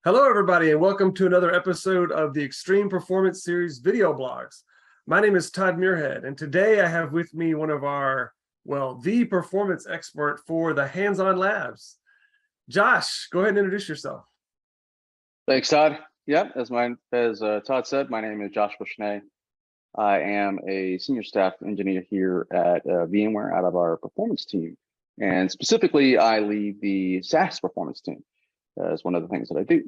Hello, everybody, and welcome to another episode of the Extreme Performance Series video blogs. My name is Todd Muirhead, and today I have with me one of the performance expert for the hands-on labs. Josh, go ahead and introduce yourself. Thanks, Todd. Yeah, as Todd said, my name is Joshua Schnee. I am a senior staff engineer here at VMware out of our performance team. And specifically, I lead the SaaS performance team as one of the things that I do.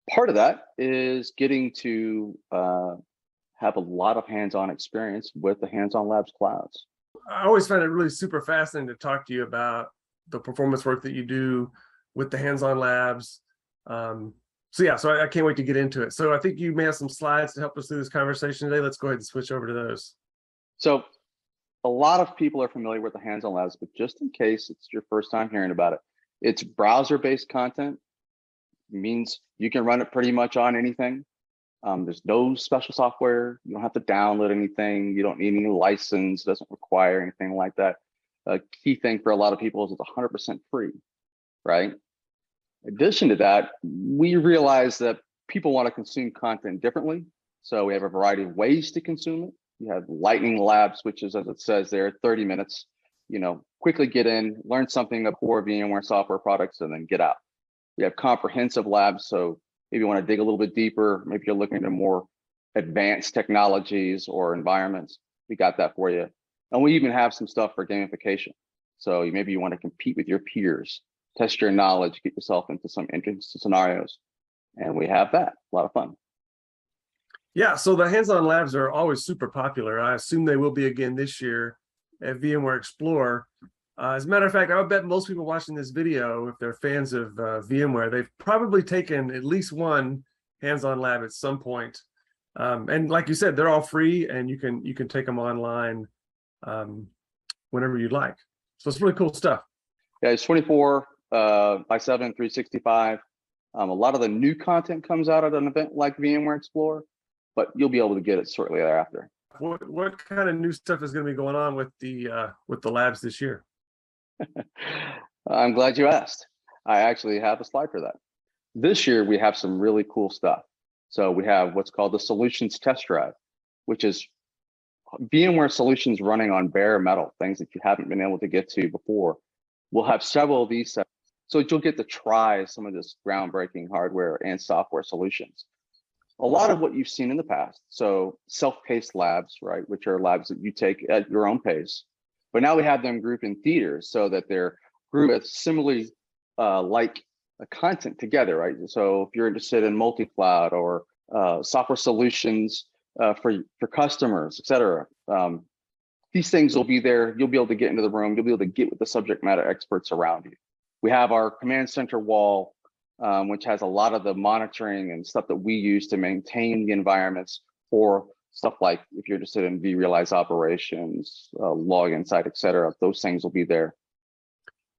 Part of that is getting to have a lot of hands-on experience with the hands-on labs clouds. I always find it really super fascinating to talk to you about the performance work that you do with the hands-on labs. So I can't wait to get into it. So I think you may have some slides to help us through this conversation today. Let's go ahead and switch over to those. So a lot of people are familiar with the hands-on labs, but just in case it's your first time hearing about it, it's browser-based content. It means you can run it pretty much on anything. There's no special software. You don't have to download anything. You don't need any license. It doesn't require anything like that. A key thing for a lot of people is it's 100% free, right? In addition to that, we realize that people want to consume content differently. So we have a variety of ways to consume it. You have lightning labs, which is, as it says there, 30 minutes. Quickly get in, learn something of core VMware software products, and then get out. We have comprehensive labs, so maybe you want to dig a little bit deeper. Maybe you're looking at more advanced technologies or environments. We got that for you. And we even have some stuff for gamification. So maybe you want to compete with your peers, test your knowledge, get yourself into some interesting scenarios. And we have that, a lot of fun. Yeah, so the hands-on labs are always super popular. I assume they will be again this year at VMware Explore. As a matter of fact, I would bet most people watching this video, if they're fans of VMware, they've probably taken at least one hands-on lab at some point. And like you said, they're all free, and you can take them online whenever you'd like. So it's really cool stuff. Yeah, it's 24 by 7, 365. A lot of the new content comes out at an event like VMware Explore, but you'll be able to get it shortly thereafter. What kind of new stuff is going to be going on with the labs this year? I'm glad you asked. I actually have a slide for that. This year, we have some really cool stuff. So we have what's called the Solutions Test Drive, which is VMware solutions running on bare metal, things that you haven't been able to get to before. We'll have several of these, so you'll get to try some of this groundbreaking hardware and software solutions. A lot of what you've seen in the past, so self-paced labs, right, which are labs that you take at your own pace. But now we have them grouped in theaters so that they're grouped with similarly like content together, right? So if you're interested in multi-cloud or software solutions for customers, et cetera, these things will be there. You'll be able to get into the room. You'll be able to get with the subject matter experts around you. We have our command center wall, which has a lot of the monitoring and stuff that we use to maintain the environments for stuff like if you're interested in vRealize operations, log insight, et cetera, those things will be there.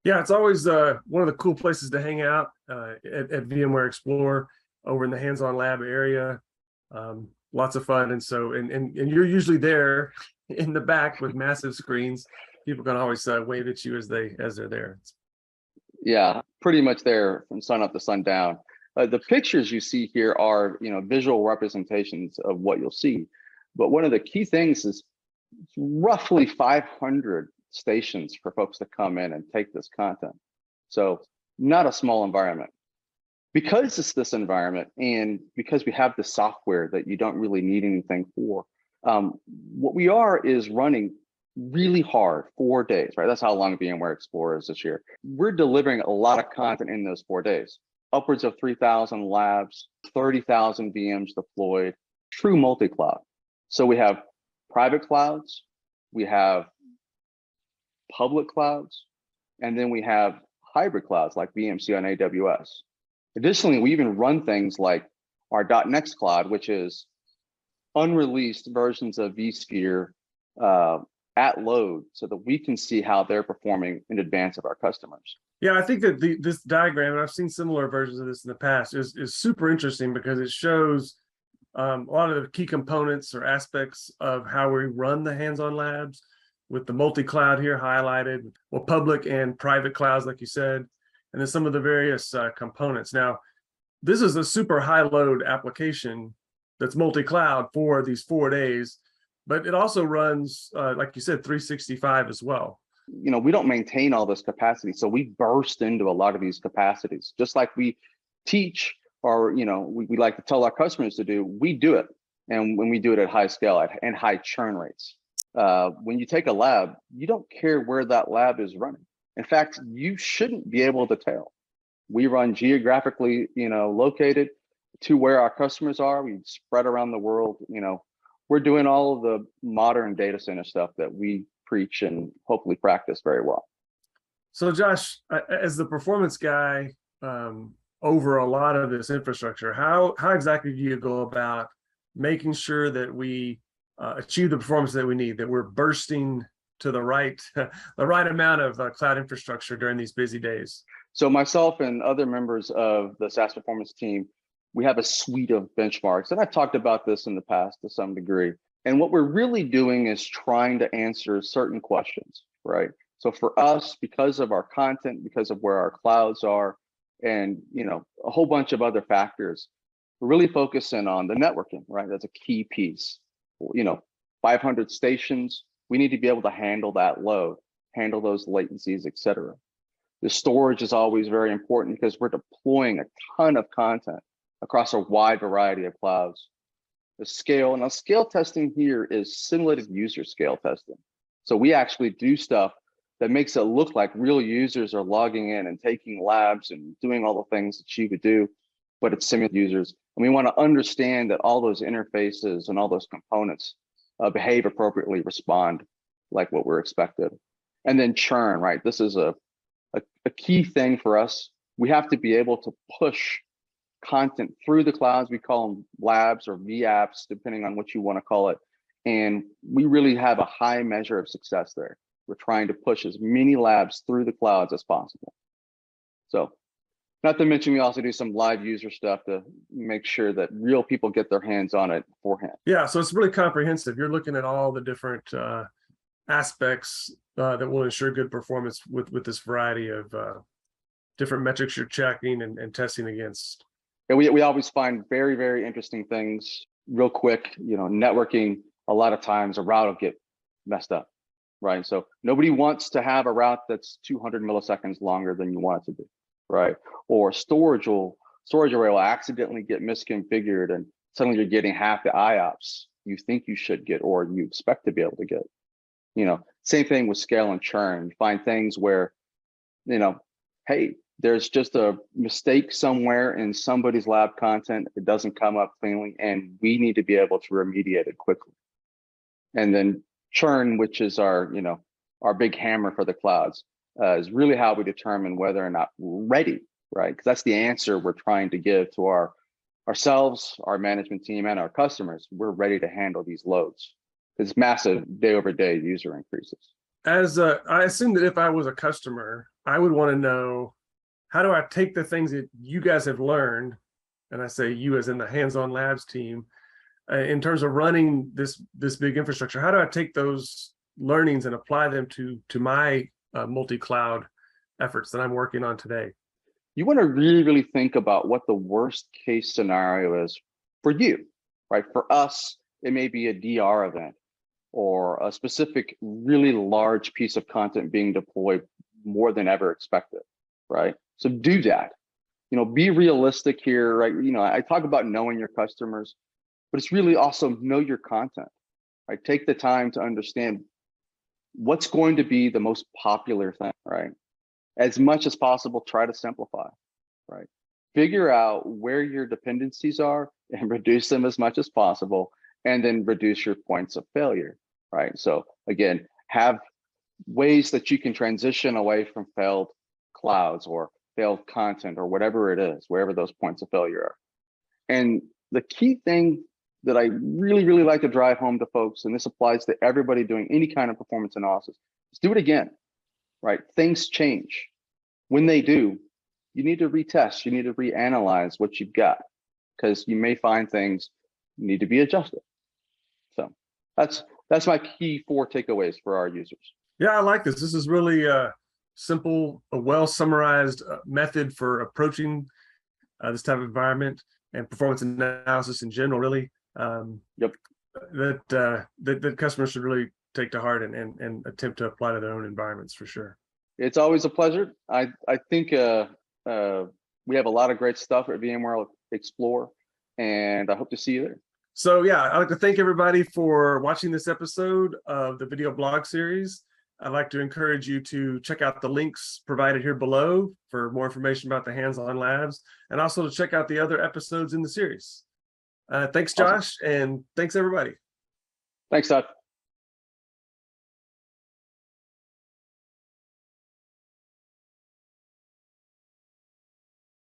Yeah, it's always one of the cool places to hang out at VMware Explore over in the hands-on lab area. Lots of fun. And so, and you're usually there in the back with massive screens. People can always wave at you as they're there. Yeah, pretty much there from sun up to sundown. The pictures you see here are, visual representations of what you'll see. But one of the key things is roughly 500 stations for folks to come in and take this content. So not a small environment. Because it's this environment and because we have the software that you don't really need anything for, what we are is running really hard 4 days, right? That's how long VMware Explore is this year. We're delivering a lot of content in those 4 days. Upwards of 3,000 labs, 30,000 VMs deployed, true multi-cloud. So we have private clouds, we have public clouds, and then we have hybrid clouds like VMC on AWS. Additionally, we even run things like our .next cloud, which is unreleased versions of vSphere at load so that we can see how they're performing in advance of our customers. Yeah, I think that this diagram, and I've seen similar versions of this in the past, is super interesting because it shows a lot of the key components or aspects of how we run the hands-on labs, with the multi-cloud here highlighted, well, public and private clouds, like you said, and then some of the various components. Now, this is a super high load application that's multi-cloud for these 4 days, but it also runs, like you said, 365 as well. We don't maintain all this capacity. So we burst into a lot of these capacities, just like we teach, or, we like to tell our customers to do, we do it. And when we do it at high scale and high churn rates, when you take a lab, you don't care where that lab is running. In fact, you shouldn't be able to tell. We run geographically, located to where our customers are. We spread around the world. We're doing all of the modern data center stuff that we preach and hopefully practice very well. So Josh, as the performance guy over a lot of this infrastructure, how exactly do you go about making sure that we achieve the performance that we need, that we're bursting to the right amount of cloud infrastructure during these busy days? So myself and other members of the SaaS performance team, we have a suite of benchmarks. And I've talked about this in the past to some degree. And what we're really doing is trying to answer certain questions, right? So for us, because of our content, because of where our clouds are, and a whole bunch of other factors, we're really focusing on the networking, right? That's a key piece. 500 stations, we need to be able to handle that load, handle those latencies, et cetera. The storage is always very important because we're deploying a ton of content across a wide variety of clouds. The scale, and scale testing here is simulated user scale testing. So we actually do stuff that makes it look like real users are logging in and taking labs and doing all the things that you could do, but it's simulated users. And we want to understand that all those interfaces and all those components behave appropriately, respond like what we're expected. And then churn, right? This is a key thing for us. We have to be able to push content through the clouds. We call them labs or VApps, depending on what you want to call it. And we really have a high measure of success there. We're trying to push as many labs through the clouds as possible. So, not to mention, we also do some live user stuff to make sure that real people get their hands on it beforehand. Yeah, so it's really comprehensive. You're looking at all the different aspects that will ensure good performance with this variety of different metrics you're checking and testing against. And we always find very, very interesting things real quick. Networking, a lot of times a route will get messed up, right? So nobody wants to have a route that's 200 milliseconds longer than you want it to be, right? Or storage array will accidentally get misconfigured and suddenly you're getting half the IOPS you think you should get or you expect to be able to get. Same thing with scale and churn. You find things where, hey, there's just a mistake somewhere in somebody's lab content. It doesn't come up cleanly, and we need to be able to remediate it quickly. And then churn, which is our big hammer for the clouds, is really how we determine whether or not we're ready, right? Because that's the answer we're trying to give to ourselves, our management team, and our customers. We're ready to handle these loads. It's massive day over day user increases. I assume that if I was a customer, I would want to know, how do I take the things that you guys have learned, and I say you as in the hands-on labs team, in terms of running this big infrastructure, how do I take those learnings and apply them to my multi-cloud efforts that I'm working on today? You want to really, really think about what the worst case scenario is for you, right? For us, it may be a DR event or a specific really large piece of content being deployed more than ever expected, right? So do that. Be realistic here, right? I talk about knowing your customers, but it's really also know your content, right? Take the time to understand what's going to be the most popular thing, right? As much as possible, try to simplify, right? Figure out where your dependencies are and reduce them as much as possible, and then reduce your points of failure, right? So again, have ways that you can transition away from failed clouds or failed content or whatever it is, wherever those points of failure are. And the key thing that I really, really like to drive home to folks, and this applies to everybody doing any kind of performance analysis, is do it again, right? Things change. When they do, you need to retest, you need to reanalyze what you've got, because you may find things need to be adjusted. So that's my key 4 takeaways for our users. Yeah, I like this. This is really simple, a well summarized method for approaching this type of environment and performance analysis in general, really, Yep. that customers should really take to heart and attempt to apply to their own environments for sure. It's always a pleasure. I think we have a lot of great stuff at VMware Explore, and I hope to see you there. So yeah, I'd like to thank everybody for watching this episode of the video blog series. I'd like to encourage you to check out the links provided here below for more information about the hands-on labs, and also to check out the other episodes in the series. Thanks, Josh, and thanks everybody. Thanks, Todd.